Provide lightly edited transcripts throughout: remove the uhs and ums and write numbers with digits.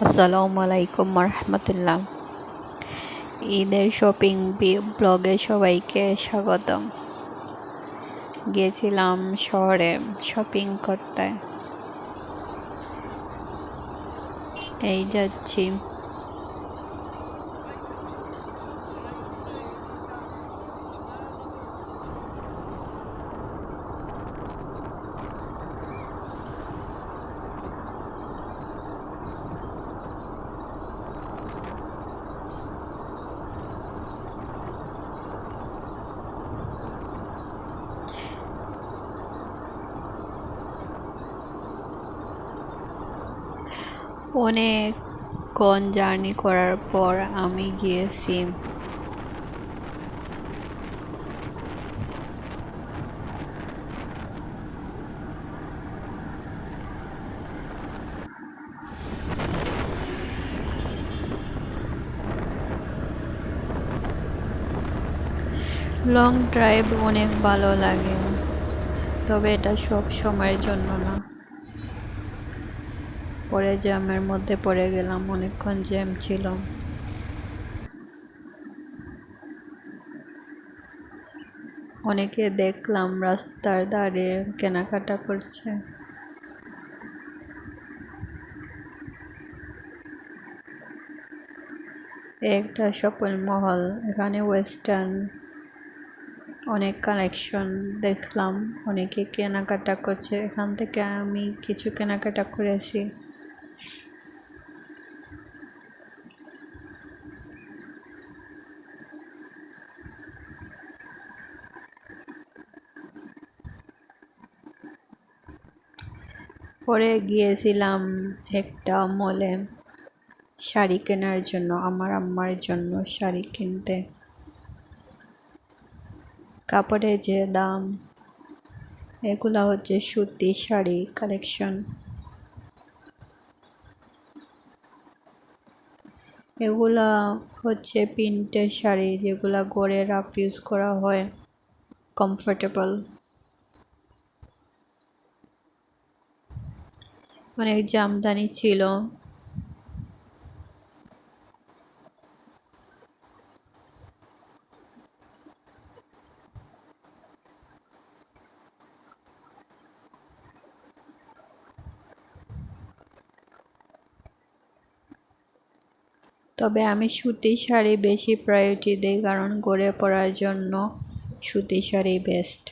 আসসালামু আলাইকুম রহমতুল্লাহ। ঈদের শপিং ব্লগে সবাইকে স্বাগতম। গিয়েছিলাম শহরে শপিং করতে, এই যাচ্ছি। অনেকক্ষণ জার্নি করার পর আমি গিয়েছি লং ড্রাইভ। অনেক ভালো লাগে, তবে এটা সব সময়ের জন্য না। পরে জ্যামের মধ্যে পড়ে গেলাম, অনেকক্ষণ জ্যাম ছিল। অনেকে দেখলাম রাস্তার ধারে কেনাকাটা করছে। একটা শপিং মহল, এখানে ওয়েস্টার্ন অনেক কালেকশন দেখলাম। অনেকে কেনাকাটা করছে, এখান থেকে আমি কিছু কেনাকাটা করেছি। পরে গিয়েছিলাম একটা মলে শাড়ি কেনার জন্য, আমার আম্মার জন্য শাড়ি কিনতে। কাপড়ের যে দাম, এগুলা হচ্ছে সুতি শাড়ি কালেকশন। এগুলা হচ্ছে প্রিন্টের শাড়ি, যেগুলা গড়ে রাফ ইউজ করা হয়, কমফোর্টেবল। অনেক জামদানি ছিল। তবে আমি সুতি শাড়ি বেশি প্রায়োরিটি দিই, কারণ গড়ে পরার জন্য সুতি শাড়ি বেস্ট।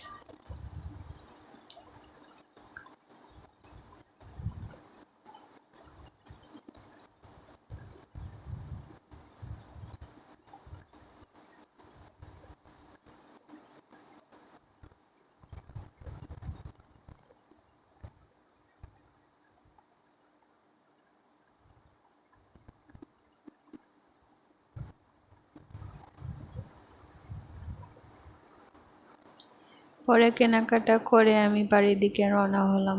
পরে কেনাকাটা করে আমি বাড়ির দিকে রওনা হলাম।